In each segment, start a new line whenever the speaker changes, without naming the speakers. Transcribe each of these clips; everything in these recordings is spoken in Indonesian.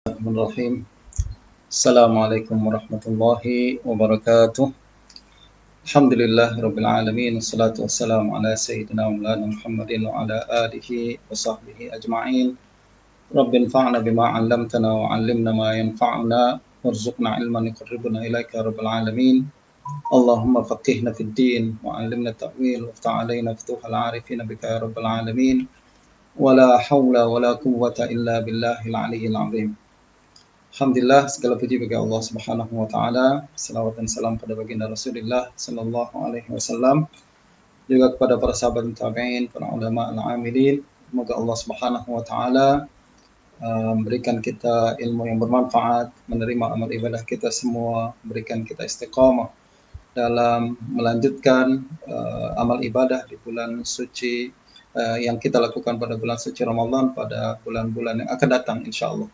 Bismillahirrahmanirrahim. Assalamualaikum warahmatullahi wabarakatuh. Alhamdulillah rabbil alamin. Wassalatu wassalamu ala sayyidina Maulana Muhammadin wa ala alihi wa sahbihi ajma'in. Rabbi anfa'na bima 'allamtana wa 'allimna ma yanfa'una warzuqna ilman yuqarribuna ilaika ya rabbil alamin. Allahumma faqihna fid din wa 'allimna ta'wil waftah 'alaina futuhal 'arifin bika ya rabbil alamin. Wala haula wala quwwata illa billahil 'aliyyil 'azim. Alhamdulillah, segala puji bagi Allah Subhanahu wa taala. Salawat dan salam pada baginda Rasulullah sallallahu alaihi wasallam, juga kepada para sahabat tabi'in, para ulama al-amilin. Semoga Allah Subhanahu wa taala memberikan kita ilmu yang bermanfaat, menerima amal ibadah kita semua, berikan kita istiqamah dalam melanjutkan amal ibadah di bulan suci yang kita lakukan pada bulan suci Ramadan, pada bulan-bulan yang akan datang insyaallah.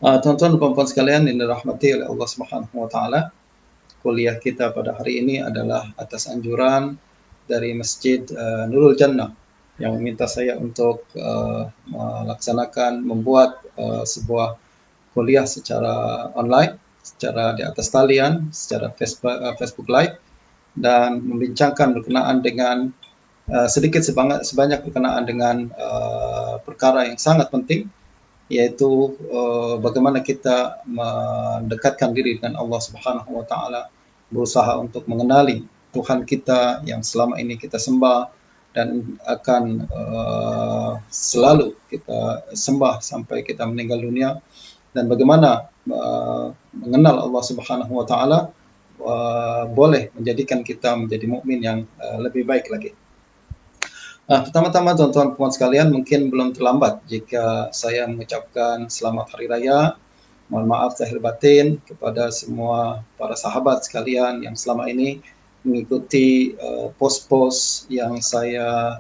Tuan-tuan dan puan-puan sekalian yang dirahmati oleh Allah Subhanahu wa taala, kuliah kita pada hari ini adalah atas anjuran dari Masjid Nurul Jannah yang meminta saya untuk membuat sebuah kuliah secara online, secara di atas talian, secara Facebook Live, dan membincangkan berkenaan dengan sedikit sebanyak berkenaan dengan perkara yang sangat penting, yaitu bagaimana kita mendekatkan diri dengan Allah Subhanahu wa taala, berusaha untuk mengenali Tuhan kita yang selama ini kita sembah dan akan selalu kita sembah sampai kita meninggal dunia, dan bagaimana mengenal Allah Subhanahu wa taala boleh menjadikan kita menjadi mukmin yang lebih baik lagi. Pertama-tama tuan-tuan puan sekalian, mungkin belum terlambat jika saya mengucapkan selamat hari raya. Mohon maaf zahir batin kepada semua para sahabat sekalian yang selama ini mengikuti post-post yang saya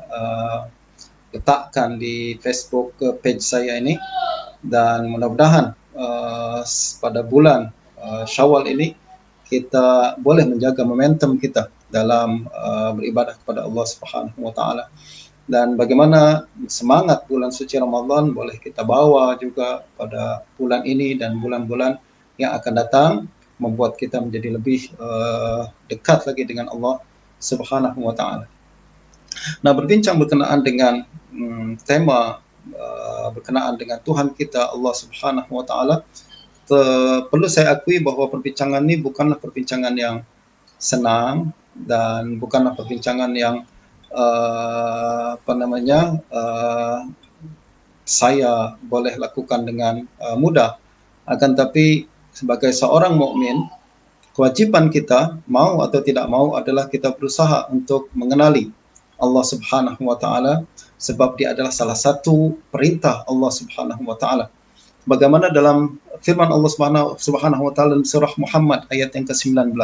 letakkan di Facebook page saya ini, dan mudah-mudahan pada bulan Syawal ini kita boleh menjaga momentum kita dalam beribadah kepada Allah Subhanahu wa taala, dan bagaimana semangat bulan suci Ramadan boleh kita bawa juga pada bulan ini dan bulan-bulan yang akan datang, membuat kita menjadi lebih dekat lagi dengan Allah Subhanahu wa taala. Nah, berbincang berkenaan dengan tema berkenaan dengan Tuhan kita Allah Subhanahu wa taala, perlu saya akui bahwa perbincangan ini bukanlah perbincangan yang senang dan bukanlah perbincangan yang saya boleh lakukan dengan mudah. Akan tapi sebagai seorang mukmin, kewajiban kita mau atau tidak mau adalah kita berusaha untuk mengenali Allah Subhanahu wa taala, sebab dia adalah salah satu perintah Allah Subhanahu wa taala. Bagaimana dalam firman Allah Subhanahu wa taala dalam surah Muhammad ayat yang ke-19.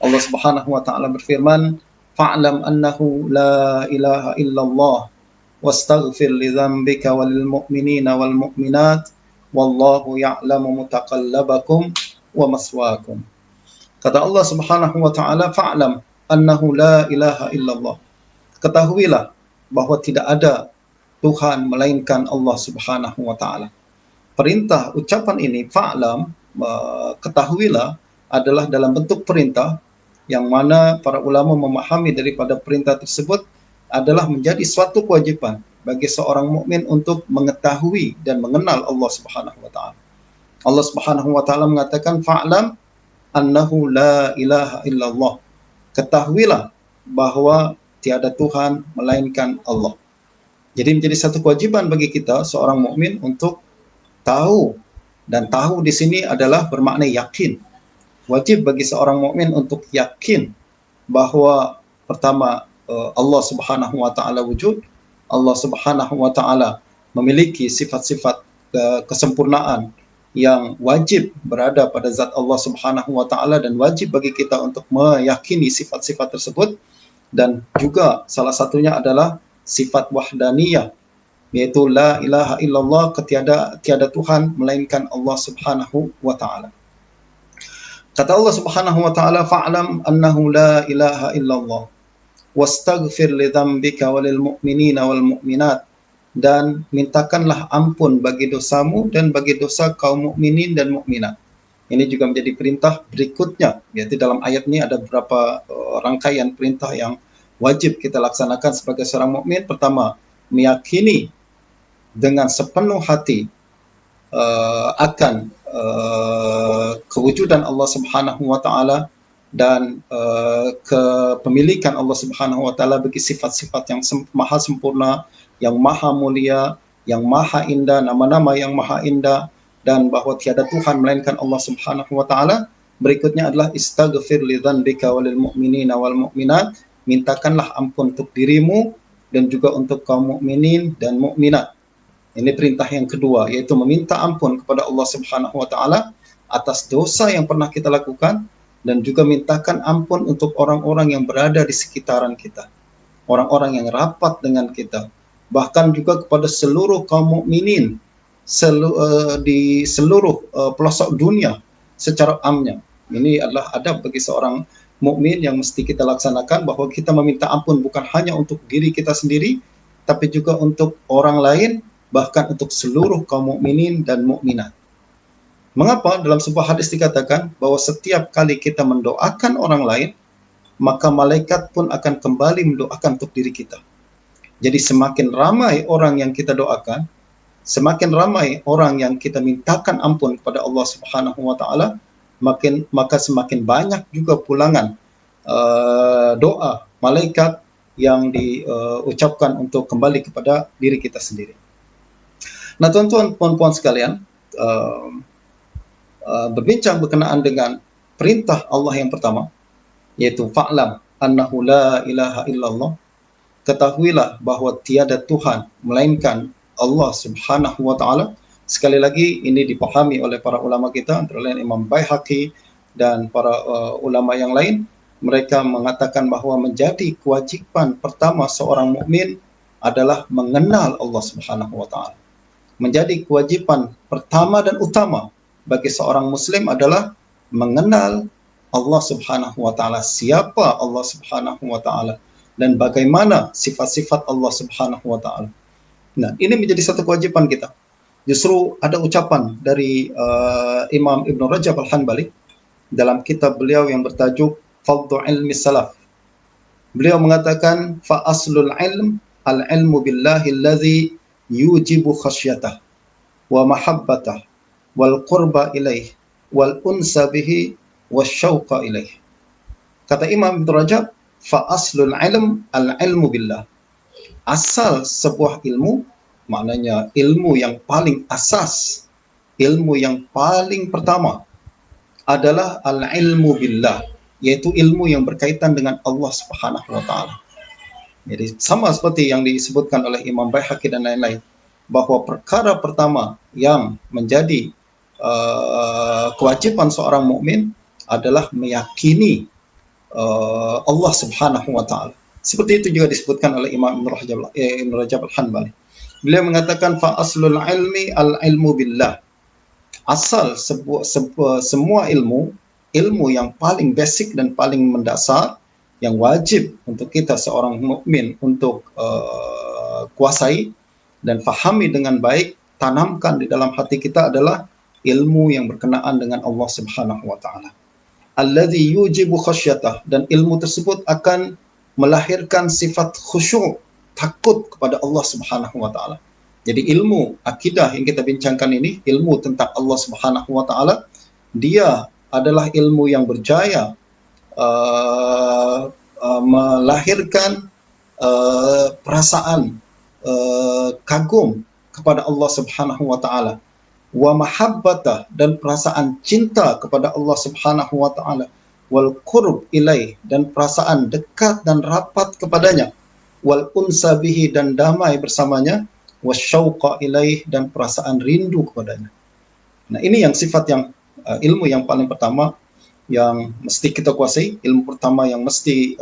Allah Subhanahu wa taala berfirman, "Fa'lam annahu la ilaha illallah wastaghfir li dzambika walil mu'minina wal mu'minat wallahu ya'lamu mutaqallabakum wa maswaakum." Kata Allah Subhanahu wa taala, "Fa'lam annahu la ilaha illallah." Ketahuilah bahwa tidak ada Tuhan melainkan Allah Subhanahu wa taala. Perintah ucapan ini, fa'lam, ketahuilah, adalah dalam bentuk perintah, yang mana para ulama memahami daripada perintah tersebut adalah menjadi suatu kewajiban bagi seorang mukmin untuk mengetahui dan mengenal Allah Subhanahu wa taala. Allah Subhanahu wa taala mengatakan, fa'lam annahu la ilaha illallah. Ketahuilah bahwa tiada Tuhan melainkan Allah. Jadi menjadi satu kewajiban bagi kita seorang mukmin untuk tahu, dan tahu di sini adalah bermakna yakin. Wajib bagi seorang mukmin untuk yakin bahwa pertama, Allah Subhanahu wa taala wujud, Allah Subhanahu wa taala memiliki sifat-sifat kesempurnaan yang wajib berada pada zat Allah Subhanahu wa taala, dan wajib bagi kita untuk meyakini sifat-sifat tersebut. Dan juga salah satunya adalah sifat wahdaniyah, yaitu la ilaha illallah, tiada Tuhan melainkan Allah Subhanahu wa taala. Kata Allah Subhanahu wa taala, fa'lam annahu la ilaha illallah wastaghfir li dzambika walil mu'minina wal mu'minat dan mintakanlah ampun bagi dosamu dan bagi dosa kaum mukminin dan mukminat. Ini juga menjadi perintah berikutnya, yaitu dalam ayat ini ada beberapa rangkaian perintah yang wajib kita laksanakan sebagai seorang mukmin. Pertama, meyakini dengan sepenuh hati akan kewujudan Allah Subhanahu wa taala dan kepemilikan Allah Subhanahu wa taala bagi sifat-sifat yang maha sempurna, yang maha mulia, yang maha indah, nama-nama yang maha indah, dan bahwa tiada Tuhan melainkan Allah Subhanahu wa taala. Berikutnya adalah istaghfir li dzanbika walil mu'minina wal mu'minat, mintakanlah ampun untuk dirimu dan juga untuk kaum mukminin dan mukminat. Ini perintah yang kedua, yaitu meminta ampun kepada Allah Subhanahu wa taala atas dosa yang pernah kita lakukan dan juga mintakan ampun untuk orang-orang yang berada di sekitaran kita, orang-orang yang rapat dengan kita, bahkan juga kepada seluruh kaum mukminin di seluruh pelosok dunia secara amnya. Ini adalah adab bagi seorang mukmin yang mesti kita laksanakan, bahwa kita meminta ampun bukan hanya untuk diri kita sendiri, tapi juga untuk orang lain, bahkan untuk seluruh kaum mukminin dan mukminat. Mengapa dalam sebuah hadis dikatakan bahwa setiap kali kita mendoakan orang lain, maka malaikat pun akan kembali mendoakan untuk diri kita. Jadi semakin ramai orang yang kita doakan, semakin ramai orang yang kita mintakan ampun kepada Allah Subhanahu wa taala, maka semakin banyak juga pulangan doa malaikat yang diucapkan untuk kembali kepada diri kita sendiri. Nah, tuan-tuan puan-puan sekalian, berbincang berkenaan dengan perintah Allah yang pertama, yaitu fa'lam annahu la ilaha illallah, ketahuilah bahwa tiada Tuhan melainkan Allah Subhanahu wa taala. Sekali lagi ini dipahami oleh para ulama kita, antara lain Imam Baihaqi dan para ulama yang lain. Mereka mengatakan bahwa menjadi kewajiban pertama seorang mukmin adalah mengenal Allah Subhanahu wa taala. Menjadi kewajiban pertama dan utama bagi seorang muslim adalah mengenal Allah Subhanahu wa taala, siapa Allah Subhanahu wa taala dan bagaimana sifat-sifat Allah Subhanahu wa taala. Nah, ini menjadi satu kewajiban kita. Justru ada ucapan dari Imam Ibn Rajab Al-Hanbali dalam kitab beliau yang bertajuk Fadlu Ilmi Salaf. Beliau mengatakan fa aslul ilm al-ilmu billahi alladhi yujibu khasyatah wa mahabbatah wal qurba ilaih wal unsa bihi wasyauqa ilaih. Kata Imam Ibn Rajab, fa aslul ilm al-ilmu billah. Asal sebuah ilmu, maknanya ilmu yang paling asas, ilmu yang paling pertama adalah al-ilmu billah, yaitu ilmu yang berkaitan dengan Allah Subhanahu wa taala. Jadi sama seperti yang disebutkan oleh Imam Baihaqi dan lain-lain, bahwa perkara pertama yang menjadi kewajiban seorang mukmin adalah meyakini Allah Subhanahu wa taala. Seperti itu juga disebutkan oleh Imam Ibn Rajab Al-Hanbali. Beliau mengatakan fa aslul ilmi al-ilmu billah. Asal semua ilmu yang paling basic dan paling mendasar, yang wajib untuk kita seorang mukmin untuk kuasai dan fahami dengan baik, tanamkan di dalam hati kita, adalah ilmu yang berkenaan dengan Allah Subhanahu wa taala. Alladzi yujibu khasyatah, dan ilmu tersebut akan melahirkan sifat khusyuk, takut kepada Allah Subhanahu wa taala. Jadi ilmu akidah yang kita bincangkan ini, ilmu tentang Allah Subhanahu wa taala, dia adalah ilmu yang berjaya melahirkan perasaan kagum kepada Allah Subhanahu wa taala, wa mahabbatah, dan perasaan cinta kepada Allah Subhanahu wa taala, wal qurb ilaih, dan perasaan dekat dan rapat kepadanya, wal unsa bihi, dan damai bersamanya, wasyauqa ilaih, dan perasaan rindu kepadanya. Nah, ini yang sifat yang ilmu yang paling pertama yang mesti kita kuasai, ilmu pertama yang mesti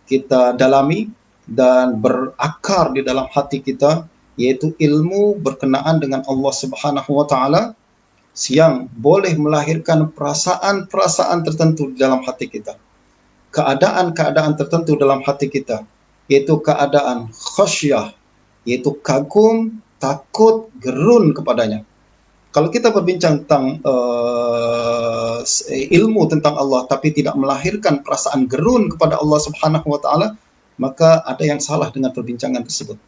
kita dalami dan berakar di dalam hati kita, yaitu ilmu berkenaan dengan Allah Subhanahu wa taala, yang boleh melahirkan perasaan-perasaan tertentu di dalam hati kita, keadaan-keadaan tertentu dalam hati kita, yaitu keadaan khasyah, yaitu kagum, takut, gerun kepadanya. Kalau kita berbincang tentang ilmu tentang Allah tapi tidak melahirkan perasaan gerun kepada Allah Subhanahu wa taala, maka ada yang salah dengan perbincangan tersebut.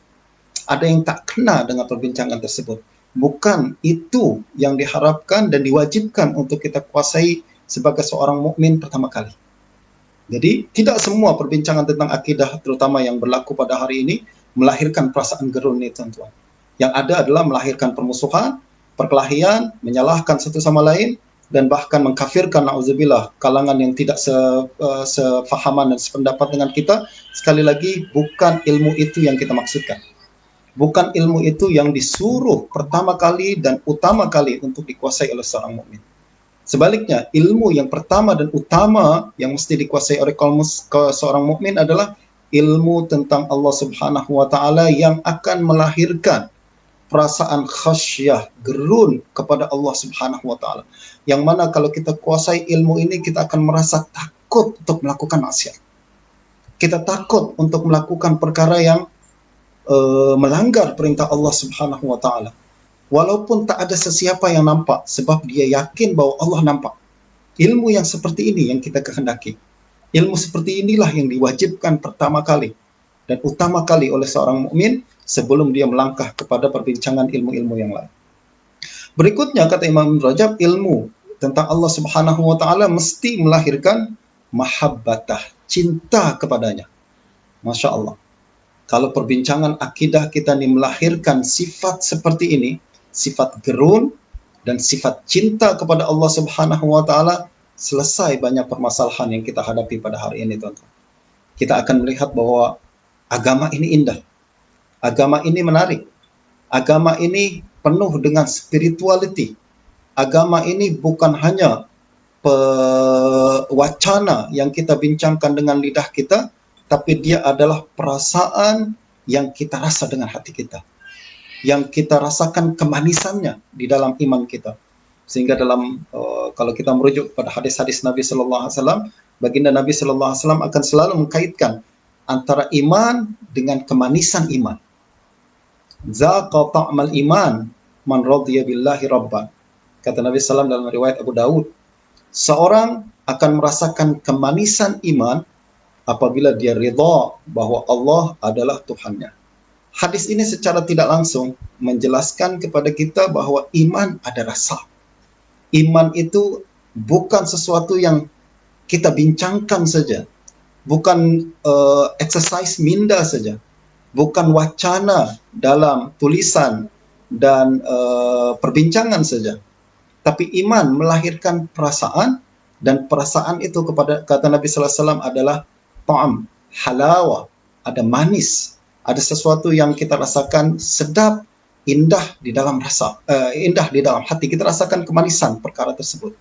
Ada yang tak kena dengan perbincangan tersebut. Bukan itu yang diharapkan dan diwajibkan untuk kita kuasai sebagai seorang mukmin pertama kali. Jadi tidak semua perbincangan tentang akidah terutama yang berlaku pada hari ini melahirkan perasaan gerun ini, teman-teman. Yang ada adalah melahirkan permusuhan, perkelahian, menyalahkan satu sama lain, dan bahkan mengkafirkan, na'udzubillah, kalangan yang tidak sefahaman dan sependapat dengan kita. Sekali lagi, bukan ilmu itu yang kita maksudkan. Bukan ilmu itu yang disuruh pertama kali dan utama kali untuk dikuasai oleh seorang mukmin. Sebaliknya, ilmu yang pertama dan utama yang mesti dikuasai oleh seorang mukmin adalah ilmu tentang Allah Subhanahu wa taala yang akan melahirkan perasaan khasyah, gerun kepada Allah Subhanahu wa taala. Yang mana kalau kita kuasai ilmu ini, kita akan merasa takut untuk melakukan maksiat. Kita takut untuk melakukan perkara yang melanggar perintah Allah Subhanahu wa taala. Walaupun tak ada sesiapa yang nampak, sebab dia yakin bahwa Allah nampak. Ilmu yang seperti ini yang kita kehendaki. Ilmu seperti inilah yang diwajibkan pertama kali dan utama kali oleh seorang mukmin sebelum dia melangkah kepada perbincangan ilmu-ilmu yang lain. Berikutnya kata Imam Rajab, ilmu tentang Allah Subhanahu wa taala mesti melahirkan mahabbatah, cinta kepadanya. Masya Allah. Kalau perbincangan akidah kita ini melahirkan sifat seperti ini, sifat gerun dan sifat cinta kepada Allah Subhanahu wa taala, selesai banyak permasalahan yang kita hadapi pada hari ini, teman-teman. Kita akan melihat bahwa agama ini indah. Agama ini menarik. Agama ini penuh dengan spirituality. Agama ini bukan hanya wacana yang kita bincangkan dengan lidah kita, tapi dia adalah perasaan yang kita rasa dengan hati kita, yang kita rasakan kemanisannya di dalam iman kita. Sehingga dalam kalau kita merujuk pada hadis-hadis Nabi Sallallahu Alaihi Wasallam, baginda Nabi Sallallahu Alaihi Wasallam akan selalu mengkaitkan antara iman dengan kemanisan iman. Zaqa ta'mal iman man radiya billahi rabban. Kata Nabi Sallam dalam riwayat Abu Daud, seorang akan merasakan kemanisan iman apabila dia ridha bahwa Allah adalah Tuhannya. Hadis ini secara tidak langsung menjelaskan kepada kita bahwa iman ada rasa. Iman itu bukan sesuatu yang kita bincangkan saja, bukan exercise minda saja, bukan wacana dalam tulisan dan perbincangan saja. Tapi iman melahirkan perasaan, dan perasaan itu kepada kata Nabi Sallallahu Alaihi Wasallam adalah ta'am, halawa, ada manis, ada sesuatu yang kita rasakan sedap, indah di dalam rasa, indah di dalam hati. Kita rasakan kemanisan perkara tersebut.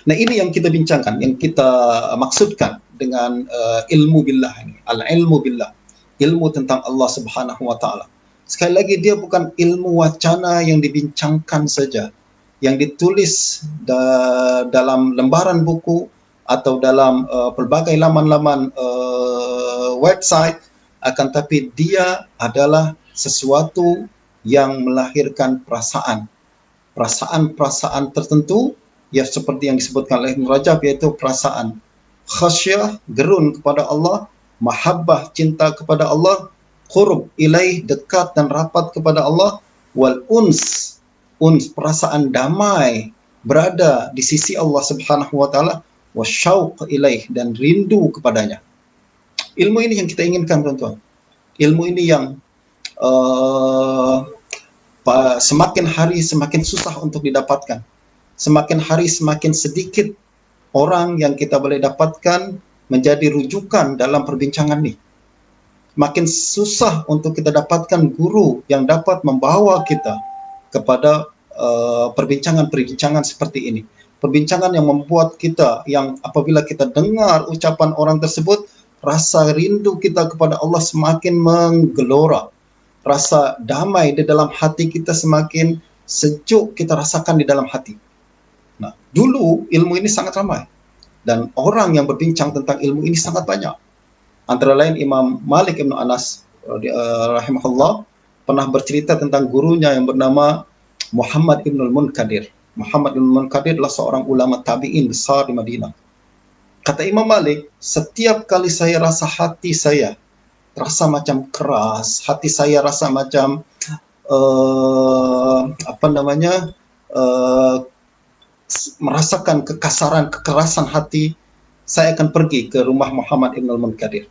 Nah, ini yang kita bincangkan, yang kita maksudkan dengan ilmu billah ini, al-ilmu billah, ilmu tentang Allah Subhanahu wa taala. Sekali lagi, dia bukan ilmu wacana yang dibincangkan saja, yang ditulis dalam lembaran buku atau dalam pelbagai laman-laman website, akan tapi dia adalah sesuatu yang melahirkan perasaan tertentu, ya seperti yang disebutkan oleh Ibn Rajab, yaitu perasaan khasyah, gerun kepada Allah, mahabbah, cinta kepada Allah, qurb ilaih, dekat dan rapat kepada Allah, wal uns, perasaan damai berada di sisi Allah Subhanahu wa taala, wasyauq ilaih, dan rindu kepadanya. Ilmu ini yang kita inginkan, teman-teman. Ilmu ini yang semakin hari semakin susah untuk didapatkan. Semakin hari semakin sedikit orang yang kita boleh dapatkan menjadi rujukan dalam perbincangan ini. Makin susah untuk kita dapatkan guru yang dapat membawa kita kepada perbincangan-perbincangan seperti ini. Perbincangan yang membuat kita, yang apabila kita dengar ucapan orang tersebut, rasa rindu kita kepada Allah semakin menggelora. Rasa damai di dalam hati kita semakin sejuk kita rasakan di dalam hati. Nah, dulu ilmu ini sangat ramai, dan orang yang berbincang tentang ilmu ini sangat banyak. Antara lain Imam Malik Ibn Anas rahimahullah pernah bercerita tentang gurunya yang bernama Muhammad Ibnul Munkadir. Muhammad Ibnul Munkadir adalah seorang ulama tabi'in besar di Madinah. Kata Imam Malik, setiap kali saya rasa hati saya rasa macam keras, hati saya rasa macam apa namanya, merasakan kekasaran, kekerasan hati, saya akan pergi ke rumah Muhammad Ibnul Munkadir.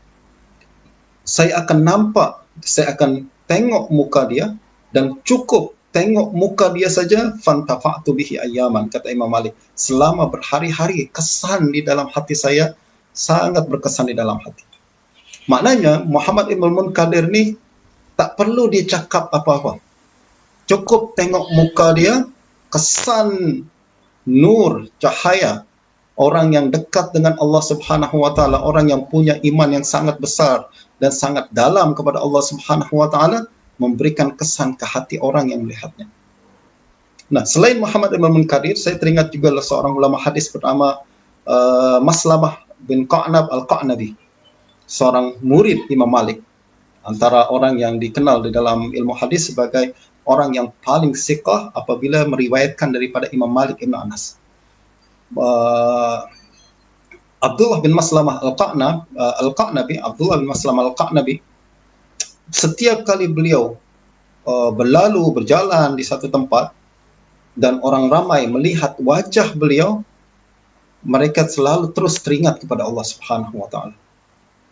Saya akan nampak, saya akan tengok muka dia, dan cukup tengok muka dia saja, fantafa'tu bihi ayyaman, kata Imam Malik, selama berhari-hari kesan di dalam hati saya, sangat berkesan di dalam hati. Maknanya Muhammad Ibnul Munkadir ni tak perlu dia cakap apa-apa, cukup tengok muka dia, kesan nur, cahaya orang yang dekat dengan Allah Subhanahu wa taala, orang yang punya iman yang sangat besar dan sangat dalam kepada Allah Subhanahu wa taala, memberikan kesan ke hati orang yang melihatnya. Nah, selain Muhammad Ibn Munkadir, saya teringat juga seorang ulama hadis bernama Maslamah bin Qa'nab Al-Qa'nabi, seorang murid Imam Malik, antara orang yang dikenal di dalam ilmu hadis sebagai orang yang paling siqah apabila meriwayatkan daripada Imam Malik Ibn Anas. Abdullah bin Maslamah Al-Qa'nabi, Abdullah bin Maslamah Al-Qa'nabi, setiap kali beliau berlalu, berjalan di satu tempat dan orang ramai melihat wajah beliau, mereka selalu terus teringat kepada Allah Subhanahu wa taala.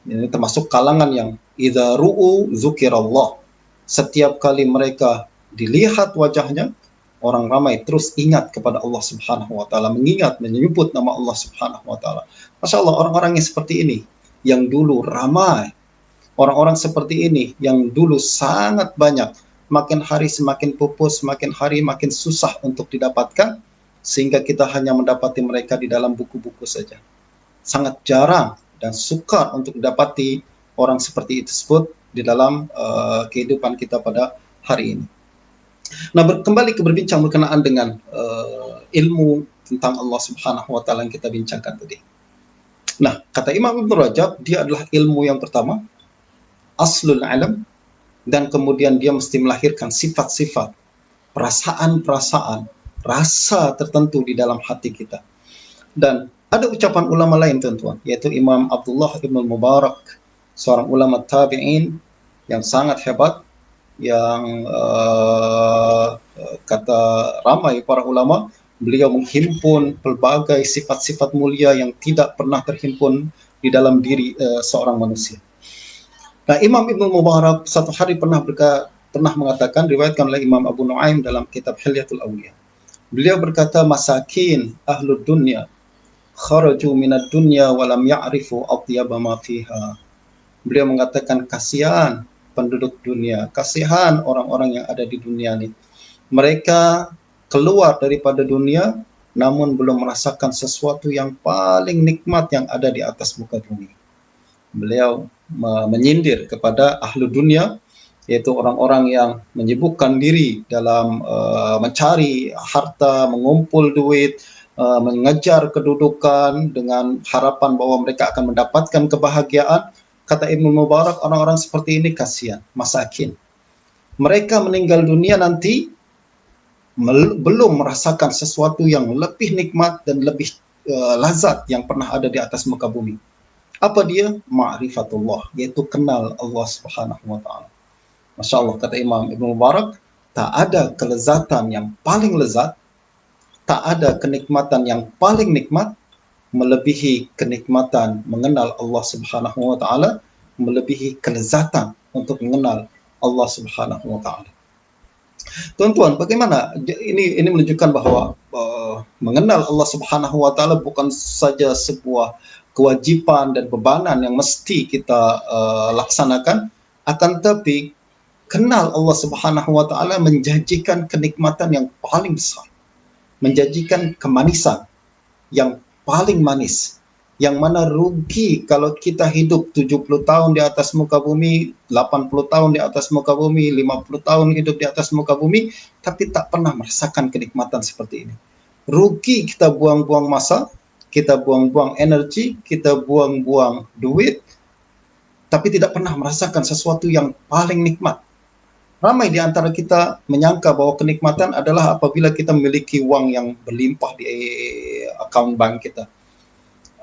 Ini termasuk kalangan yang idza ru'u dzukirallah. Setiap kali mereka dilihat wajahnya, orang ramai terus ingat kepada Allah Subhanahu wa taala, mengingat, menyebut nama Allah Subhanahu wa taala. Masya Allah, orang-orang yang seperti ini yang dulu ramai, orang-orang seperti ini yang dulu sangat banyak, makin hari semakin pupus, makin hari makin susah untuk didapatkan, sehingga kita hanya mendapati mereka di dalam buku-buku saja. Sangat jarang dan sukar untuk didapati orang seperti itu tersebut di dalam kehidupan kita pada hari ini. Nah, kembali ke berbincang berkenaan dengan ilmu tentang Allah Subhanahu wa taala yang kita bincangkan tadi. Nah, kata Imam Ibn Rajab, dia adalah ilmu yang pertama, aslul alam, dan kemudian dia mesti melahirkan sifat-sifat, perasaan-perasaan, rasa tertentu di dalam hati kita. Dan ada ucapan ulama lain, tuan-tuan, yaitu Imam Abdullah Ibn Mubarak, seorang ulama tabi'in yang sangat hebat, yang kata ramai para ulama, beliau menghimpun pelbagai sifat-sifat mulia yang tidak pernah terhimpun di dalam diri seorang manusia. Nah, Imam Ibn Mubarak satu hari pernah mengatakan, riwayatkan oleh Imam Abu Nuaim dalam kitab Hilyatul Awliya. Beliau berkata, masakin ahlud dunya kharaju minad dunya wa lam ya'rifu atyaba ma fiha. Beliau mengatakan, kasihan penduduk dunia, kasihan orang-orang yang ada di dunia ini. Mereka keluar daripada dunia namun belum merasakan sesuatu yang paling nikmat yang ada di atas muka bumi. Beliau menyindir kepada ahlu dunia, yaitu orang-orang yang menyibukkan diri dalam mencari harta, mengumpul duit, mengejar kedudukan dengan harapan bahwa mereka akan mendapatkan kebahagiaan. Kata Ibnu Mubarak, orang-orang seperti ini kasihan, masakin. Mereka meninggal dunia nanti belum merasakan sesuatu yang lebih nikmat dan lebih lazat yang pernah ada di atas muka bumi. Apa dia? Ma'rifatullah, yaitu kenal Allah Subhanahu wa taala. Masya Allah, kata Imam Ibnu Mubarak, tak ada kelezatan yang paling lezat, tak ada kenikmatan yang paling nikmat melebihi kenikmatan mengenal Allah Subhanahu wa taala, melebihi kelezatan untuk mengenal Allah Subhanahu wa taala. Tuan-tuan, bagaimana ini menunjukkan bahwa mengenal Allah Subhanahu wa taala bukan saja sebuah kewajiban dan bebanan yang mesti kita laksanakan, akan tetapi kenal Allah Subhanahu wa taala menjanjikan kenikmatan yang paling besar, menjanjikan kemanisan yang paling manis, yang mana rugi kalau kita hidup 70 tahun di atas muka bumi, 80 tahun di atas muka bumi, 50 tahun hidup di atas muka bumi, tapi tak pernah merasakan kenikmatan seperti ini. Rugi kita buang-buang masa, kita buang-buang energi, kita buang-buang duit, tapi tidak pernah merasakan sesuatu yang paling nikmat. Ramai di antara kita menyangka bahwa kenikmatan adalah apabila kita memiliki uang yang berlimpah di account bank kita.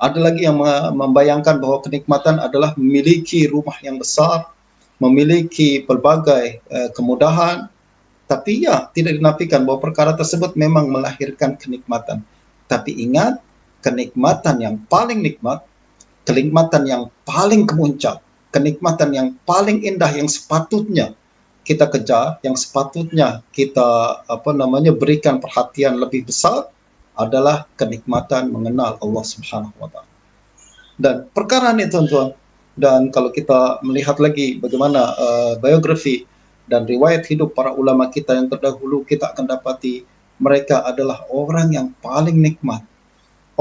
Ada lagi yang membayangkan bahwa kenikmatan adalah memiliki rumah yang besar, memiliki pelbagai kemudahan, tapi ya tidak dinafikan bahwa perkara tersebut memang melahirkan kenikmatan. Tapi ingat, kenikmatan yang paling nikmat, kenikmatan yang paling kemuncak, kenikmatan yang paling indah yang sepatutnya kita kejar, yang sepatutnya kita berikan perhatian lebih besar adalah kenikmatan mengenal Allah Subhanahu wa taala. Dan perkara ini tuan-tuan, dan kalau kita melihat lagi bagaimana biografi dan riwayat hidup para ulama kita yang terdahulu, kita akan dapati mereka adalah orang yang paling nikmat,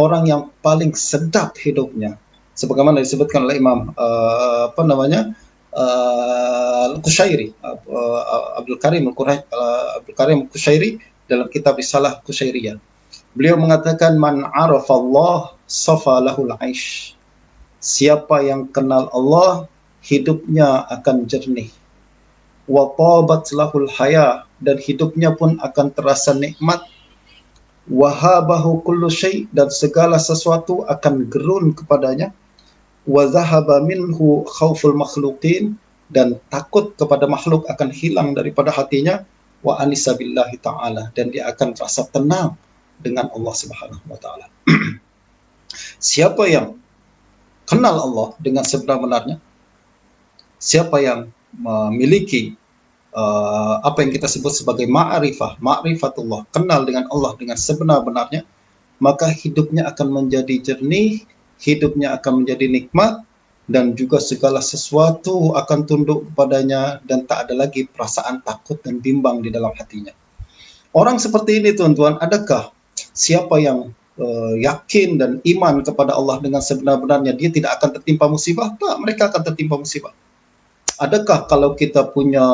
orang yang paling sedap hidupnya. Sebagaimana disebutkan oleh Imam Al-Qushairi, Abdul Karim Al-Qushairi dalam kitab Risalah Qushairiyah. Beliau mengatakan, man arafa Allah safa lahul aish. Siapa yang kenal Allah, hidupnya akan jernih. Wa tabat lahul haya, dan hidupnya pun akan terasa nikmat. Wahabahu kullu syai, dan segala sesuatu akan gerun kepadanya. Wa zahaba minhu khauful makhluqin, dan takut kepada makhluk akan hilang daripada hatinya. Wa anisa billahi ta'ala, dan dia akan rasa tenang dengan Allah Subhanahu wa taala. Siapa yang kenal Allah dengan sebenar-benarnya, siapa yang memiliki apa yang kita sebut sebagai ma'rifatullah, kenal dengan Allah dengan sebenar-benarnya, maka hidupnya akan menjadi jernih, hidupnya akan menjadi nikmat, dan juga segala sesuatu akan tunduk kepadanya dan tak ada lagi perasaan takut dan bimbang di dalam hatinya. Orang seperti ini tuan-tuan, adakah siapa yang yakin dan iman kepada Allah dengan sebenar-benarnya dia tidak akan tertimpa musibah? Tak, mereka akan tertimpa musibah. Adakah kalau kita punya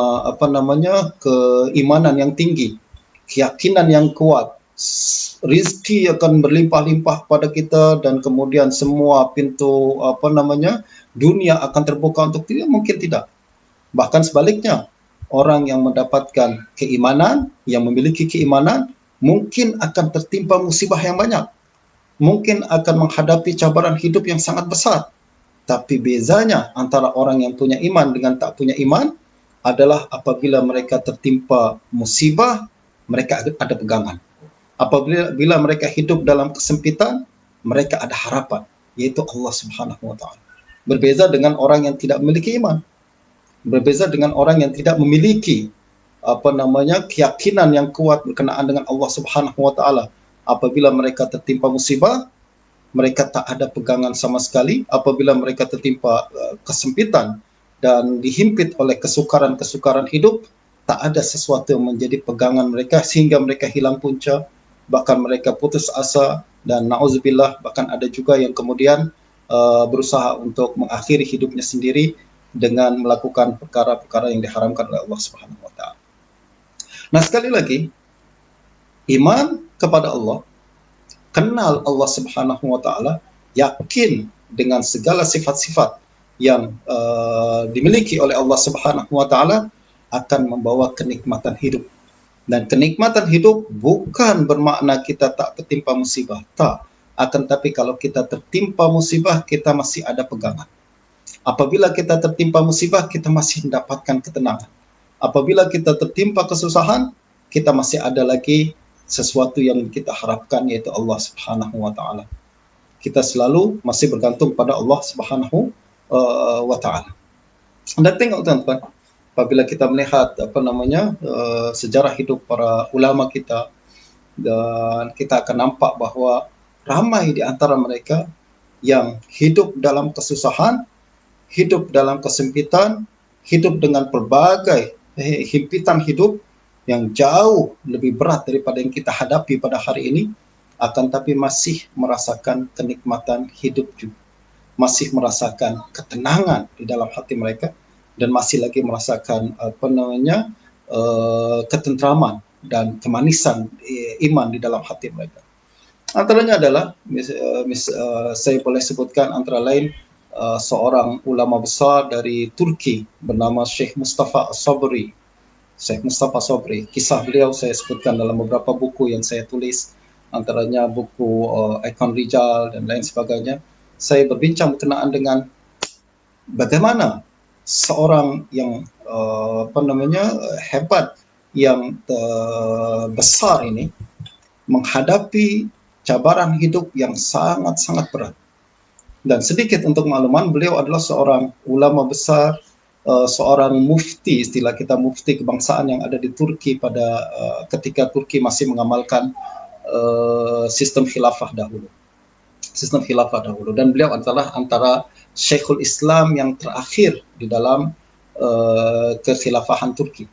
keimanan yang tinggi, keyakinan yang kuat, rizki akan berlimpah-limpah pada kita dan kemudian semua pintu dunia akan terbuka untuk kita? Mungkin tidak. Bahkan sebaliknya, orang yang mendapatkan keimanan, yang memiliki keimanan, mungkin akan tertimpa musibah yang banyak, mungkin akan menghadapi cabaran hidup yang sangat besar. Tapi bezanya antara orang yang punya iman dengan tak punya iman adalah apabila mereka tertimpa musibah, mereka ada pegangan. Apabila mereka hidup dalam kesempitan, mereka ada harapan, yaitu Allah Subhanahu wa taala. Berbeza dengan orang yang tidak memiliki iman. Berbeza dengan orang yang tidak memiliki keyakinan yang kuat berkenaan dengan Allah Subhanahu wa taala. Apabila mereka tertimpa musibah, mereka tak ada pegangan sama sekali. Apabila mereka tertimpa kesempitan dan dihimpit oleh kesukaran-kesukaran hidup, tak ada sesuatu yang menjadi pegangan mereka sehingga mereka hilang punca, bahkan mereka putus asa, dan na'udzubillah, bahkan ada juga yang kemudian berusaha untuk mengakhiri hidupnya sendiri dengan melakukan perkara-perkara yang diharamkan oleh Allah Subhanahu wa taala. Nah, sekali lagi, iman kepada Allah, kenal Allah Subhanahu wa taala, yakin dengan segala sifat-sifat yang dimiliki oleh Allah Subhanahu wa taala akan membawa kenikmatan hidup. Dan kenikmatan hidup bukan bermakna kita tak tertimpa musibah, tak. Akan tapi kalau kita tertimpa musibah, kita masih ada pegangan. Apabila kita tertimpa musibah, kita masih mendapatkan ketenangan. Apabila kita tertimpa kesusahan, kita masih ada lagi sesuatu yang kita harapkan, yaitu Allah Subhanahu wa taala. Kita selalu masih bergantung pada Allah Subhanahu wa taala. Dan tengok tuan-tuan, apabila kita melihat sejarah hidup para ulama kita, dan kita akan nampak bahawa ramai di antara mereka yang hidup dalam kesusahan, hidup dalam kesempitan, hidup dengan pelbagai himpitan hidup yang jauh lebih berat daripada yang kita hadapi pada hari ini, akan tapi masih merasakan kenikmatan hidup juga, masih merasakan ketenangan di dalam hati mereka, dan masih lagi merasakan ketentraman dan kemanisan iman di dalam hati mereka. Antaranya adalah saya boleh sebutkan antara lain seorang ulama besar dari Turki bernama Syekh Mustafa As-Sabri. Syekh Mustafa Sabri. Kisah beliau saya sebutkan dalam beberapa buku yang saya tulis, antaranya buku Ikon Rijal dan lain sebagainya. Saya berbincang berkenaan dengan bagaimana seorang yang hebat, yang besar ini menghadapi cabaran hidup yang sangat-sangat berat. Dan sedikit untuk makluman, beliau adalah seorang ulama besar, seorang mufti, istilah kita mufti kebangsaan yang ada di Turki pada ketika Turki masih mengamalkan sistem khilafah dahulu. Dan beliau adalah antara Syekhul Islam yang terakhir di dalam kekhilafahan Turki.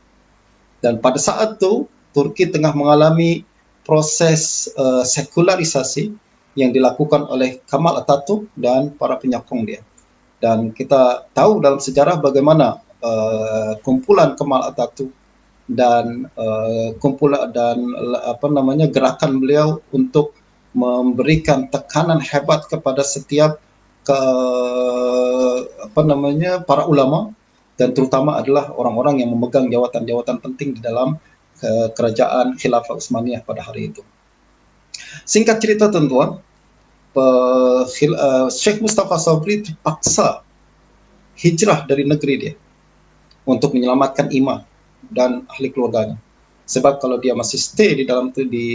Dan pada saat itu Turki tengah mengalami proses sekularisasi yang dilakukan oleh Kemal Atatürk dan para penyokong dia. Dan kita tahu dalam sejarah bagaimana kumpulan Kemal Atatürk dan gerakan beliau untuk memberikan tekanan hebat kepada setiap para ulama, dan terutama adalah orang-orang yang memegang jawatan-jawatan penting di dalam kerajaan Khilafah Utsmaniyah pada hari itu. Singkat cerita tuan-tuan, Syekh Mustafa Sabri terpaksa hijrah dari negeri dia untuk menyelamatkan iman dan ahli keluarganya. Sebab kalau dia masih stay di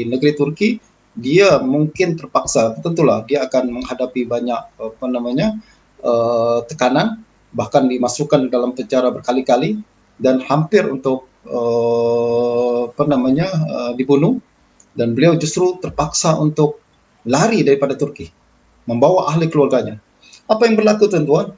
negeri Turki, dia mungkin terpaksa, tentulah dia akan menghadapi banyak tekanan, bahkan dimasukkan dalam penjara berkali-kali dan hampir untuk dibunuh. Dan beliau justru terpaksa untuk lari daripada Turki, membawa ahli keluarganya. Apa yang berlaku tuan-tuan?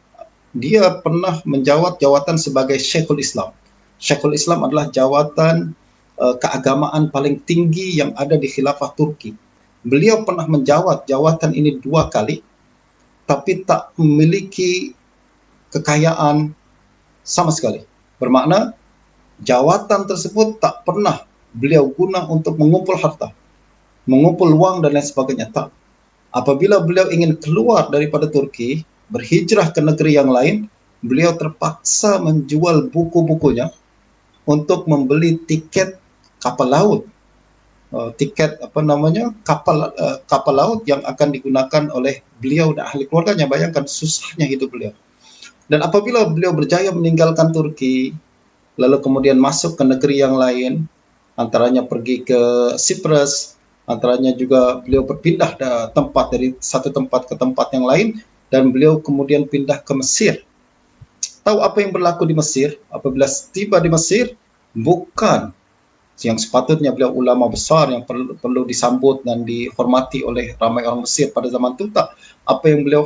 Dia pernah menjawat jawatan sebagai Syekhul Islam. Syekhul Islam adalah jawatan keagamaan paling tinggi yang ada di khilafah Turki. Beliau pernah menjawat jawatan ini 2 kali, tapi tak memiliki kekayaan sama sekali. Bermakna jawatan tersebut tak pernah beliau guna untuk mengumpul harta, mengumpul uang dan lain sebagainya. Tak. Apabila beliau ingin keluar daripada Turki, berhijrah ke negeri yang lain, beliau terpaksa menjual buku-bukunya untuk membeli tiket kapal laut. Kapal laut yang akan digunakan oleh beliau dan ahli keluarganya. Bayangkan susahnya hidup beliau. Dan apabila beliau berjaya meninggalkan Turki, lalu kemudian masuk ke negeri yang lain, antaranya pergi ke Cyprus, antaranya juga beliau berpindah tempat dari satu tempat ke tempat yang lain, dan beliau kemudian pindah ke Mesir. Tahu apa yang berlaku di Mesir? Apabila tiba di Mesir, bukan yang sepatutnya beliau ulama besar yang perlu disambut dan dihormati oleh ramai orang Mesir pada zaman itu, tak. Apa yang beliau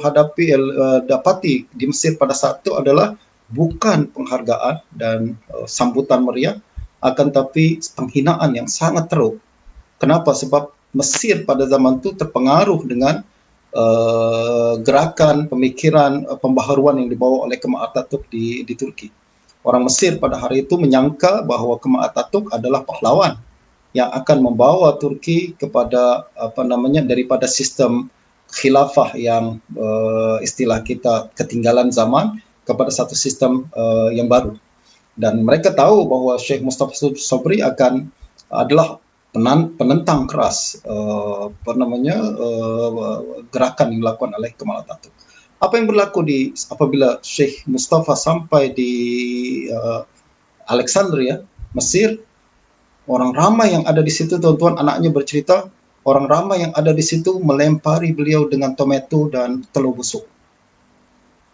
dapati di Mesir pada saat itu adalah bukan penghargaan dan sambutan meriah, akan tapi penghinaan yang sangat teruk. Kenapa? Sebab Mesir pada zaman itu terpengaruh dengan gerakan pemikiran pembaharuan yang dibawa oleh Kemal Atatürk di Turki. Orang Mesir pada hari itu menyangka bahawa Kemal Atatürk adalah pahlawan yang akan membawa Turki kepada daripada sistem khilafah yang istilah kita ketinggalan zaman kepada satu sistem yang baru. Dan mereka tahu bahawa Syekh Mustafa Sabri adalah penentang keras gerakan yang dilakukan oleh Kemal Atatürk. Apa yang berlaku apabila Syekh Mustafa sampai di Alexandria, Mesir? Orang ramai yang ada di situ, tuan-tuan, anaknya bercerita, orang ramai yang ada di situ melempari beliau dengan tomato dan telur busuk,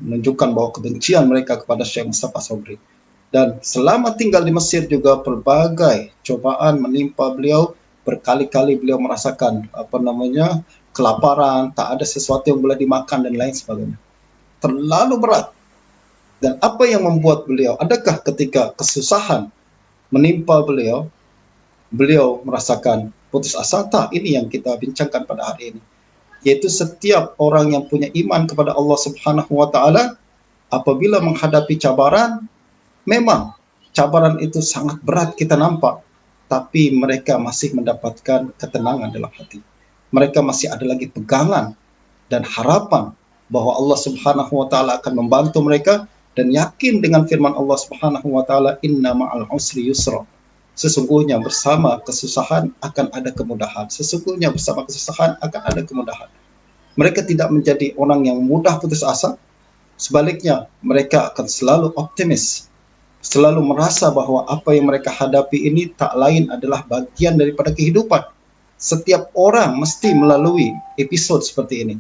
menunjukkan bahwa kebencian mereka kepada Syekh Mustafa Sabri. Dan selama tinggal di Mesir juga pelbagai cobaan menimpa beliau. Berkali-kali beliau merasakan kelaparan, tak ada sesuatu yang boleh dimakan dan lain sebagainya. Terlalu berat. Dan apa yang membuat beliau, adakah ketika kesusahan menimpa beliau, beliau merasakan putus asa? Tak, ini yang kita bincangkan pada hari ini. Yaitu setiap orang yang punya iman kepada Allah Subhanahu wa taala, apabila menghadapi cabaran, memang cabaran itu sangat berat kita nampak, tapi mereka masih mendapatkan ketenangan dalam hati. Mereka masih ada lagi pegangan dan harapan bahwa Allah Subhanahu wa taala akan membantu mereka, dan yakin dengan firman Allah Subhanahu wa taala, inna ma'al usri yusra. Sesungguhnya bersama kesusahan akan ada kemudahan. Sesungguhnya bersama kesusahan akan ada kemudahan. Mereka tidak menjadi orang yang mudah putus asa. Sebaliknya, mereka akan selalu optimis, selalu merasa bahwa apa yang mereka hadapi ini tak lain adalah bagian daripada kehidupan. Setiap orang mesti melalui episode seperti ini.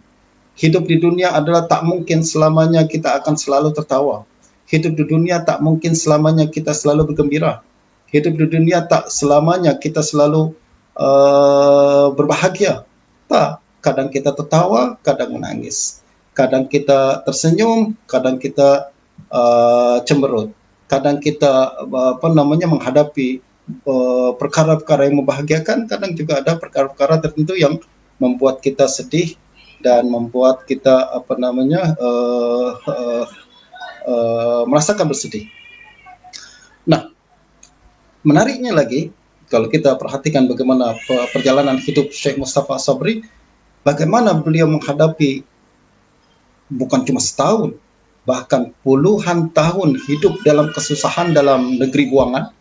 Hidup di dunia adalah tak mungkin selamanya kita akan selalu tertawa. Hidup di dunia tak mungkin selamanya kita selalu bergembira. Hidup di dunia tak selamanya kita selalu berbahagia. Tak, kadang kita tertawa, kadang menangis. Kadang kita tersenyum, kadang kita cemberut. Kadang kita menghadapi perkara-perkara yang membahagiakan, kadang juga ada perkara-perkara tertentu yang membuat kita sedih dan membuat kita merasakan bersedih. Nah, menariknya lagi, kalau kita perhatikan bagaimana perjalanan hidup Syekh Mustafa Sabri, bagaimana beliau menghadapi bukan cuma setahun, bahkan puluhan tahun hidup dalam kesusahan dalam negeri buangan,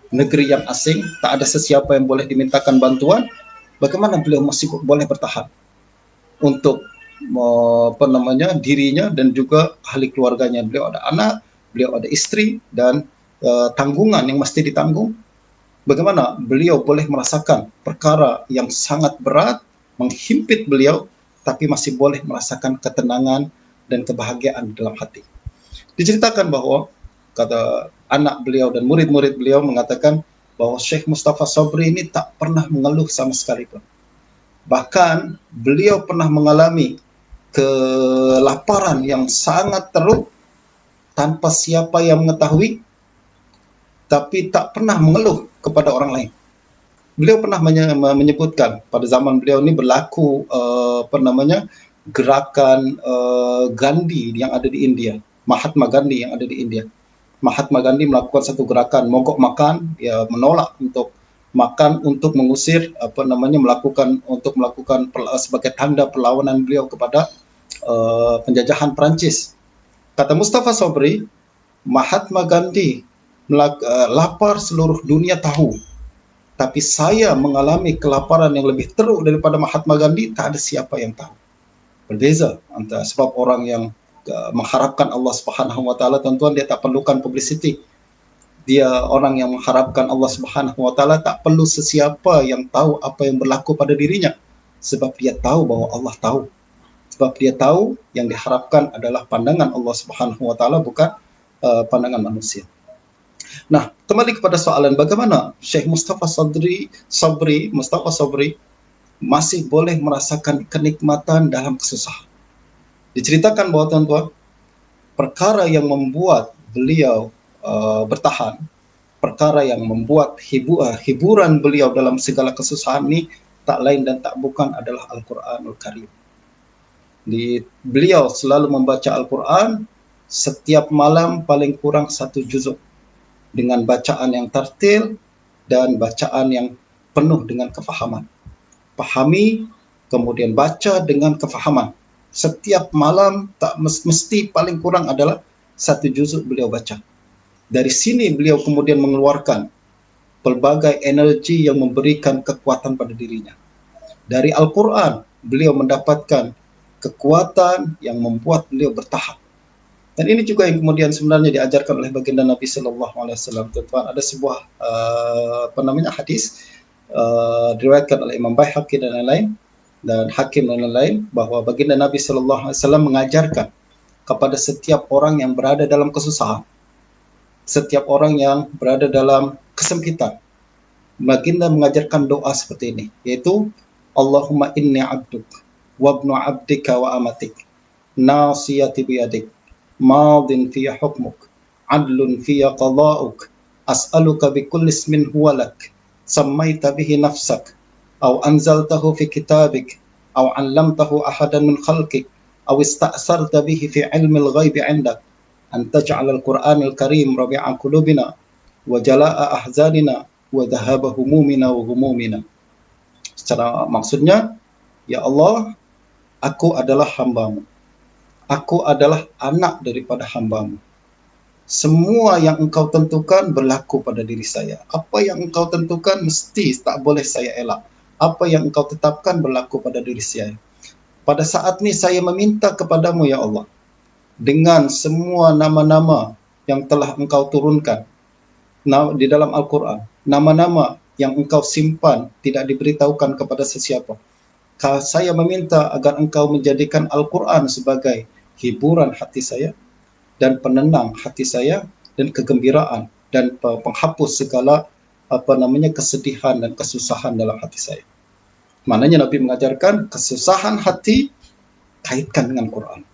negeri yang asing, tak ada sesiapa yang boleh dimintakan bantuan. Bagaimana beliau masih boleh bertahan untuk dirinya dan juga ahli keluarganya. Beliau ada anak, beliau ada istri, dan tanggungan yang mesti ditanggung. Bagaimana beliau boleh merasakan perkara yang sangat berat menghimpit beliau, tapi masih boleh merasakan ketenangan dan kebahagiaan dalam hati. Diceritakan bahwa kata anak beliau dan murid-murid beliau mengatakan bahwa Syekh Mustafa Sabri ini tak pernah mengeluh sama sekali pun. Bahkan beliau pernah mengalami kelaparan yang sangat teruk tanpa siapa yang mengetahui, tapi tak pernah mengeluh kepada orang lain. Beliau pernah menyebutkan pada zaman beliau ini berlaku gerakan Gandhi yang ada di India, Mahatma Gandhi yang ada di India. Mahatma Gandhi melakukan satu gerakan mogok makan, ya menolak untuk makan untuk mengusir melakukan sebagai tanda perlawanan beliau kepada penjajahan Perancis. Kata Mustafa Sabri, Mahatma Gandhi lapar seluruh dunia tahu, tapi saya mengalami kelaparan yang lebih teruk daripada Mahatma Gandhi, tak ada siapa yang tahu. Berbeza antara sebab orang yang mengharapkan Allah Subhanahu wa taala, tuan-tuan, dia tak perlukan publicity. Dia orang yang mengharapkan Allah Subhanahu wa taala tak perlu sesiapa yang tahu apa yang berlaku pada dirinya, sebab dia tahu bahwa Allah tahu. Sebab dia tahu yang diharapkan adalah pandangan Allah Subhanahu wa taala, bukan pandangan manusia. Nah, kembali kepada soalan bagaimana Syekh Mustafa Sabri masih boleh merasakan kenikmatan dalam kesusahan. Diceritakan bahwa, tuan-tuan, perkara yang membuat beliau bertahan, perkara yang membuat hiburan beliau dalam segala kesusahan ini tak lain dan tak bukan adalah Al-Quranul Karim. Beliau selalu membaca Al-Quran setiap malam paling kurang 1 juzuk, dengan bacaan yang tartil dan bacaan yang penuh dengan kefahaman. Pahami, kemudian baca dengan kefahaman. Setiap malam tak mesti paling kurang adalah 1 juzuk beliau baca. Dari sini beliau kemudian mengeluarkan pelbagai energi yang memberikan kekuatan pada dirinya. Dari Al-Quran beliau mendapatkan kekuatan yang membuat beliau bertahan. Dan ini juga yang kemudian sebenarnya diajarkan oleh baginda Nabi Sallallahu Alaihi Wasallam. Ada sebuah hadis diriwayatkan oleh Imam Baihaqi dan lain-lain, dan Hakim dan lain-lain, bahwa baginda Nabi Sallallahu Alaihi Wasallam mengajarkan kepada setiap orang yang berada dalam kesusahan, setiap orang yang berada dalam kesempitan, baginda mengajarkan doa seperti ini, yaitu Allahumma inni abduk wabnu abdika wa amatik nasiyati biyadik madin fiya hukmuk adlun fiya qada'uk as'aluka bikulli ismin huwa lak sammaita bihi nafsak aw anzaltahu fi kitabik aw 'allamtahu ahadan min khalqik aw ista'sarta bihi fi 'ilmil ghaibi 'indak an taj'al al-Qur'anal Karim rabi'a qulubina wa jala'a ahzanina wa dhahaba humumina wa humumina. Secara maksudnya, ya Allah, aku adalah hambamu. aku adalah anak daripada hamba-Mu. Semua yang Engkau tentukan berlaku pada diri saya. Apa yang Engkau tentukan mesti tak boleh saya elak. Apa yang Engkau tetapkan berlaku pada diri saya. Pada saat ini saya meminta kepadamu ya Allah, dengan semua nama-nama yang telah Engkau turunkan di dalam Al-Quran, nama-nama yang Engkau simpan tidak diberitahukan kepada sesiapa. Saya meminta agar Engkau menjadikan Al-Quran sebagai hiburan hati saya dan penenang hati saya dan kegembiraan dan penghapus segala kesedihan dan kesusahan dalam hati saya. Maknanya Nabi mengajarkan kesusahan hati kaitkan dengan Quran.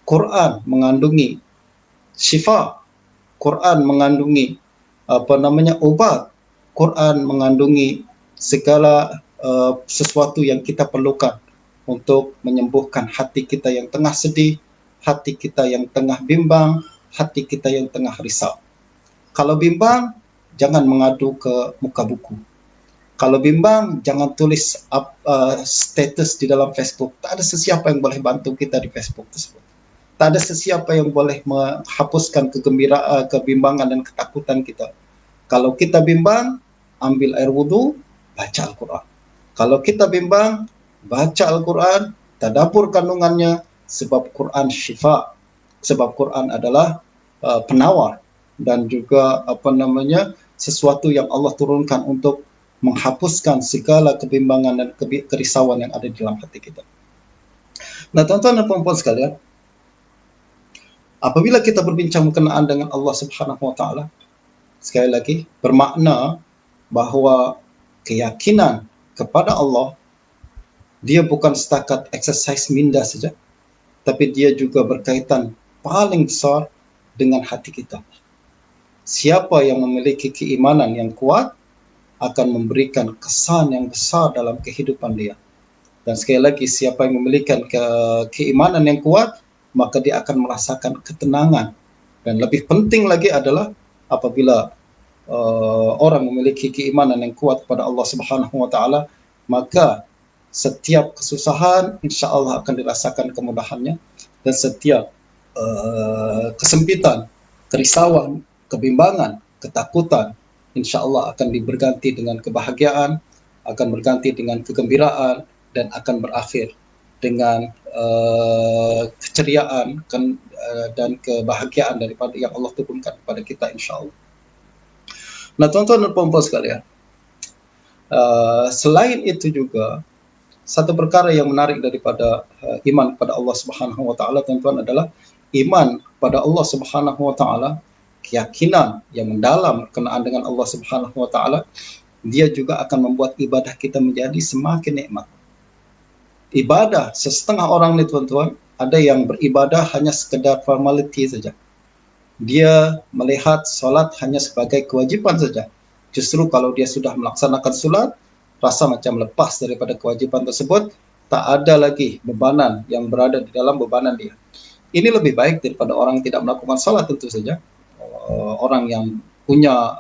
Quran mengandungi syifa, Quran mengandungi obat, Quran mengandungi segala sesuatu yang kita perlukan untuk menyembuhkan hati kita yang tengah sedih, hati kita yang tengah bimbang, hati kita yang tengah risau. Kalau bimbang, jangan mengadu ke muka buku. Kalau bimbang, jangan tulis status di dalam Facebook. Tak ada sesiapa yang boleh bantu kita di Facebook tersebut. Tak ada sesiapa yang boleh menghapuskan kegembiraan, kebimbangan dan ketakutan kita. Kalau kita bimbang, ambil air wudu, baca Al-Quran. Kalau kita bimbang, baca Al-Quran, tadabbur kandungannya, sebab Quran syifa, sebab Quran adalah penawar dan juga sesuatu yang Allah turunkan untuk menghapuskan segala kebimbangan dan kerisauan yang ada di dalam hati kita. Nah, tuan-tuan dan puan-puan sekalian, apabila kita berbincang berkenaan dengan Allah Subhanahu wa taala, sekali lagi bermakna bahawa keyakinan kepada Allah dia bukan setakat exercise minda saja, tapi dia juga berkaitan paling besar dengan hati kita. Siapa yang memiliki keimanan yang kuat akan memberikan kesan yang besar dalam kehidupan dia. Dan sekali lagi, siapa yang memiliki keimanan yang kuat, maka dia akan merasakan ketenangan. Dan lebih penting lagi adalah apabila orang memiliki keimanan yang kuat kepada Allah Subhanahu wa taala, maka setiap kesusahan insya Allah akan dirasakan kemudahannya, dan setiap kesempitan, kerisauan, kebimbangan, ketakutan insya Allah akan berganti dengan kebahagiaan, akan berganti dengan kegembiraan, dan akan berakhir dengan keceriaan dan kebahagiaan daripada yang Allah turunkan kepada kita insya Allah. Nah, tuan-tuan dan puan-puan sekalian, selain itu juga satu perkara yang menarik daripada iman kepada Allah Subhanahu wa taala, tuan-tuan, adalah iman kepada Allah Subhanahu wa taala, keyakinan yang mendalam berkenaan dengan Allah Subhanahu wa taala, dia juga akan membuat ibadah kita menjadi semakin nikmat. Ibadah setengah orang ni, tuan-tuan, ada yang beribadah hanya sekedar formality saja. Dia melihat solat hanya sebagai kewajipan saja. Justru kalau dia sudah melaksanakan solat, rasa macam lepas daripada kewajipan tersebut, tak ada lagi bebanan yang berada di dalam bebanan dia. Ini lebih baik daripada orang yang tidak melakukan solat tentu saja. Orang yang punya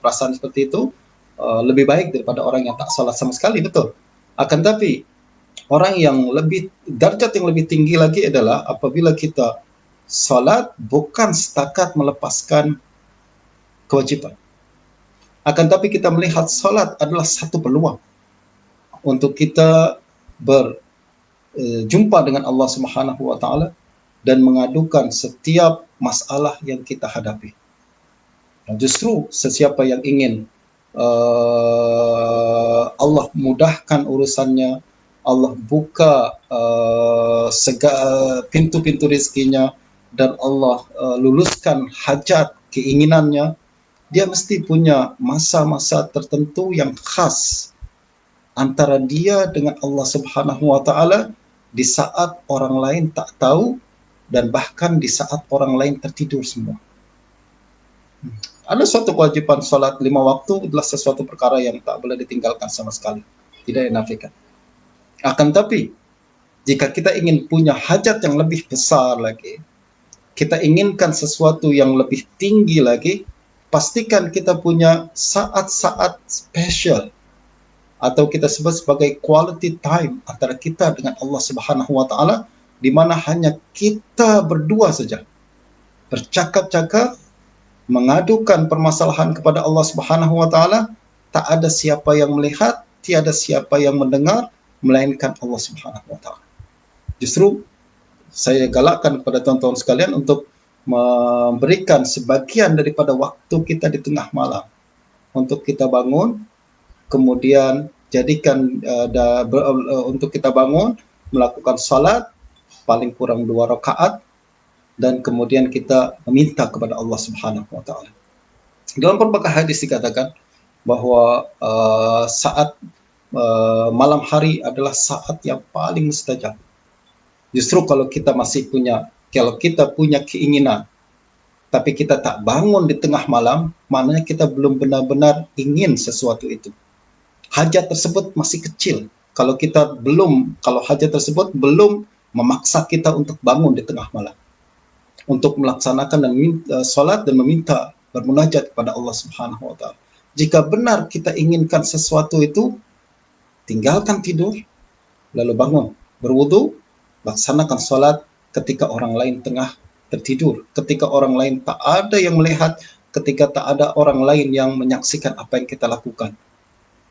perasaan seperti itu lebih baik daripada orang yang tak salat sama sekali, betul. Akan tapi orang yang darjat yang lebih tinggi lagi adalah apabila kita salat bukan setakat melepaskan kewajiban, akan tapi kita melihat salat adalah satu peluang untuk kita berjumpa dengan Allah Subhanahu wa taala dan mengadukan setiap masalah yang kita hadapi. Dan justru sesiapa yang ingin Allah mudahkan urusannya, Allah buka segala pintu-pintu rezekinya, dan Allah luluskan hajat keinginannya, dia mesti punya masa-masa tertentu yang khas antara dia dengan Allah Subhanahu wa taala di saat orang lain tak tahu, dan bahkan di saat orang lain tertidur semua. Ada suatu kewajiban solat 5 waktu adalah sesuatu perkara yang tak boleh ditinggalkan sama sekali, tidak dinafikan. Akan tapi jika kita ingin punya hajat yang lebih besar lagi, kita inginkan sesuatu yang lebih tinggi lagi, pastikan kita punya saat-saat spesial atau kita sebut sebagai quality time antara kita dengan Allah Subhanahu wa taala, di mana hanya kita berdua saja bercakap-cakap, mengadukan permasalahan kepada Allah Subhanahu wa taala, tak ada siapa yang melihat, tiada siapa yang mendengar melainkan Allah Subhanahu wa taala. Justru saya galakkan kepada tuan-tuan sekalian untuk memberikan sebagian daripada waktu kita di tengah malam untuk kita bangun, kemudian jadikan untuk kita bangun, melakukan salat paling kurang 2 rakaat, dan kemudian kita meminta kepada Allah Subhanahu wa taala. Dalam berbagai hadis dikatakan bahwa saat malam hari adalah saat yang paling mustajab. Justru kalau kita punya keinginan, tapi kita tak bangun di tengah malam, maknanya kita belum benar-benar ingin sesuatu itu. Hajat tersebut masih kecil. Kalau hajat tersebut belum memaksa kita untuk bangun di tengah malam, untuk melaksanakan dan salat dan meminta bermunajat kepada Allah Subhanahu wa taala. Jika benar kita inginkan sesuatu itu, tinggalkan tidur, lalu bangun, berwudu, laksanakan salat ketika orang lain tengah tertidur, ketika orang lain tak ada yang melihat, ketika tak ada orang lain yang menyaksikan apa yang kita lakukan.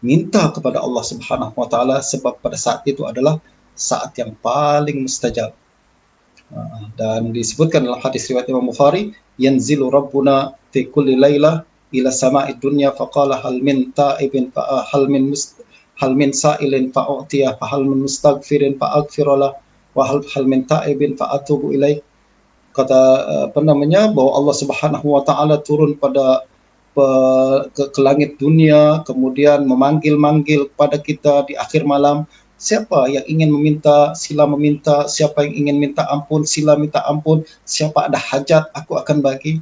Minta kepada Allah Subhanahu wa taala, sebab pada saat itu adalah saat yang paling mustajab. Dan disebutkan dalam hadis riwayat Imam Bukhari, yanzilu rabbuna fi kulli lailah ila sama'id dunya faqala hal min ta'ibin fa hal min sa'ilin fa u'tiya fa hal min mustaghfirin fa aghfirlah wa hal min ta'ibin fa atubu ilaih. Kata bahwa Allah Subhanahu wa taala turun pada ke langit dunia, kemudian memanggil-manggil kepada kita di akhir malam. Siapa yang ingin meminta, sila meminta. Siapa yang ingin minta ampun, sila minta ampun. Siapa ada hajat, aku akan bagi.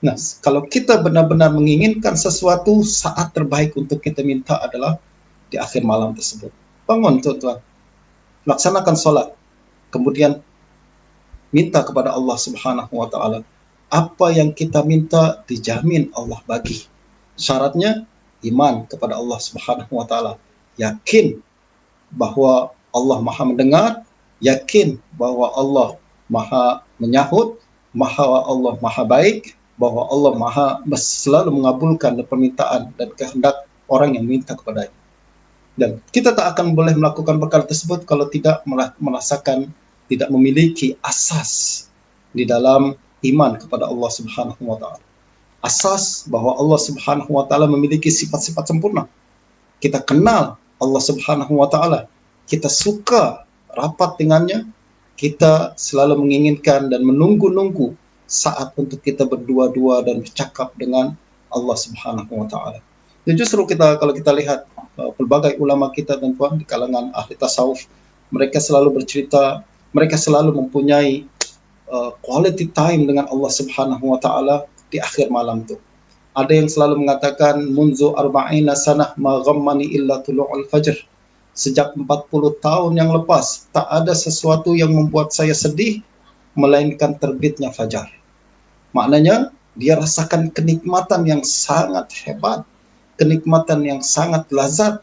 Nah, kalau kita benar-benar menginginkan sesuatu, saat terbaik untuk kita minta adalah di akhir malam tersebut. Bangun, tuan-tuan. Laksanakan solat. Kemudian minta kepada Allah Subhanahu wa taala. Apa yang kita minta dijamin Allah bagi. Syaratnya iman kepada Allah Subhanahu wa taala. Yakin bahwa Allah Maha mendengar, yakin bahwa Allah Maha menyahut, Allah Maha baik, bahwa Allah Maha selalu mengabulkan permintaan dan kehendak orang yang minta kepadanya. Dan kita tak akan boleh melakukan perkara tersebut kalau tidak merasakan, tidak memiliki asas di dalam iman kepada Allah Subhanahu wa taala. Asas bahwa Allah Subhanahu wa taala memiliki sifat-sifat sempurna. Kita kenal Allah Subhanahu wa taala, kita suka rapat dengannya, kita selalu menginginkan dan menunggu-nunggu saat untuk kita berdua-dua dan bercakap dengan Allah Subhanahu wa taala. Dan justru kalau kita lihat pelbagai ulama kita dan tuan di kalangan ahli tasawuf, mereka selalu bercerita, mereka selalu mempunyai quality time dengan Allah Subhanahu wa taala di akhir malam itu. Ada yang selalu mengatakan munzu arba'ina sanah ma ghammani illa tulu'ul fajr. Sejak 40 tahun yang lepas, tak ada sesuatu yang membuat saya sedih melainkan terbitnya fajar. Maknanya dia rasakan kenikmatan yang sangat hebat, kenikmatan yang sangat lazat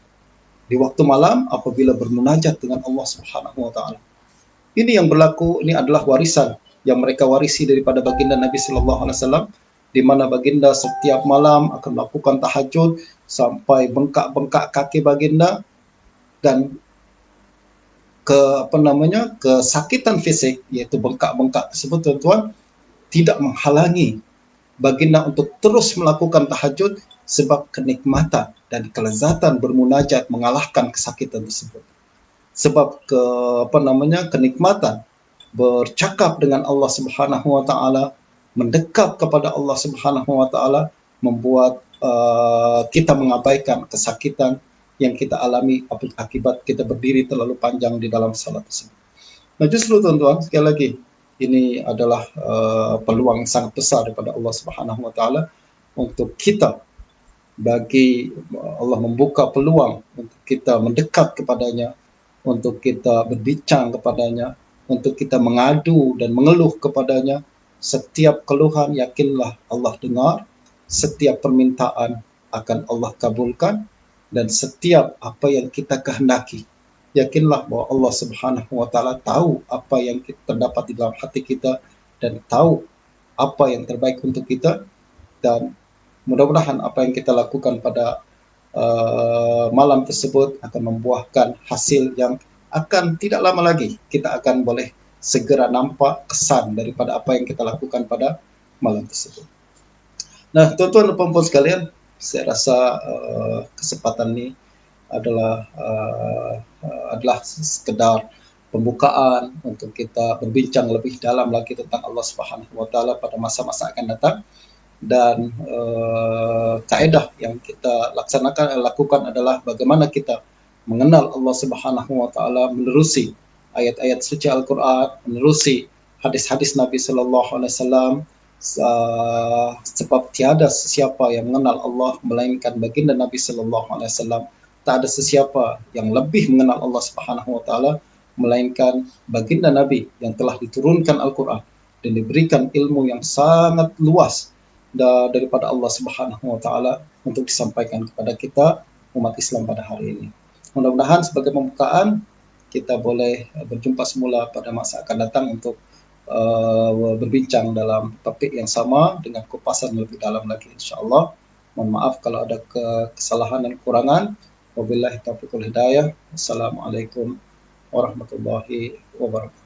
di waktu malam apabila bermunajat dengan Allah Subhanahu wa taala. Ini yang berlaku, ini adalah warisan yang mereka warisi daripada baginda Nabi sallallahu alaihi wasallam, di mana baginda setiap malam akan melakukan tahajud sampai bengkak-bengkak kaki baginda, dan kesakitan fisik yaitu bengkak-bengkak tersebut, tuan-tuan, tidak menghalangi baginda untuk terus melakukan tahajud, sebab kenikmatan dan kelezatan bermunajat mengalahkan kesakitan tersebut. Sebab kenikmatan bercakap dengan Allah Subhanahu wa taala, mendekat kepada Allah Subhanahu wa taala, membuat kita mengabaikan kesakitan yang kita alami akibat kita berdiri terlalu panjang di dalam salat tersebut. Nah, justru tuan-tuan, sekali lagi, ini adalah peluang yang sangat besar daripada Allah Subhanahu wa taala untuk kita, bagi Allah membuka peluang untuk kita mendekat kepadanya, untuk kita berbincang kepadanya, untuk kita mengadu dan mengeluh kepadanya. Setiap keluhan yakinlah Allah dengar, setiap permintaan akan Allah kabulkan, dan setiap apa yang kita kehendaki, yakinlah bahwa Allah Subhanahu wa taala tahu apa yang terdapat di dalam hati kita dan tahu apa yang terbaik untuk kita, dan mudah-mudahan apa yang kita lakukan pada malam tersebut akan membuahkan hasil yang akan tidak lama lagi kita akan boleh segera nampak kesan daripada apa yang kita lakukan pada malam tersebut. Nah, tuan-tuan dan puan-puan sekalian, saya rasa kesempatan ini adalah sekedar pembukaan untuk kita berbincang lebih dalam lagi tentang Allah Subhanahu wa taala pada masa-masa akan datang. Dan kaedah yang kita lakukan adalah bagaimana kita mengenal Allah Subhanahu wa taala menerusi ayat-ayat suci Al-Qur'an, menerusi hadis-hadis Nabi sallallahu alaihi wasallam, sebab tiada sesiapa yang mengenal Allah melainkan baginda Nabi sallallahu alaihi wasallam. Tak ada sesiapa yang lebih mengenal Allah Subhanahu wa taala melainkan baginda Nabi yang telah diturunkan Al-Qur'an dan diberikan ilmu yang sangat luas daripada Allah Subhanahu wa taala untuk disampaikan kepada kita umat Islam pada hari ini. Mudah-mudahan sebagai pembukaan kita boleh berjumpa semula pada masa akan datang untuk berbincang dalam topik yang sama dengan kupasan lebih dalam lagi, insyaallah. Mohon maaf kalau ada kesalahan dan kekurangan. Wabillahi taufiq wal hidayah. Wassalamualaikum warahmatullahi wabarakatuh.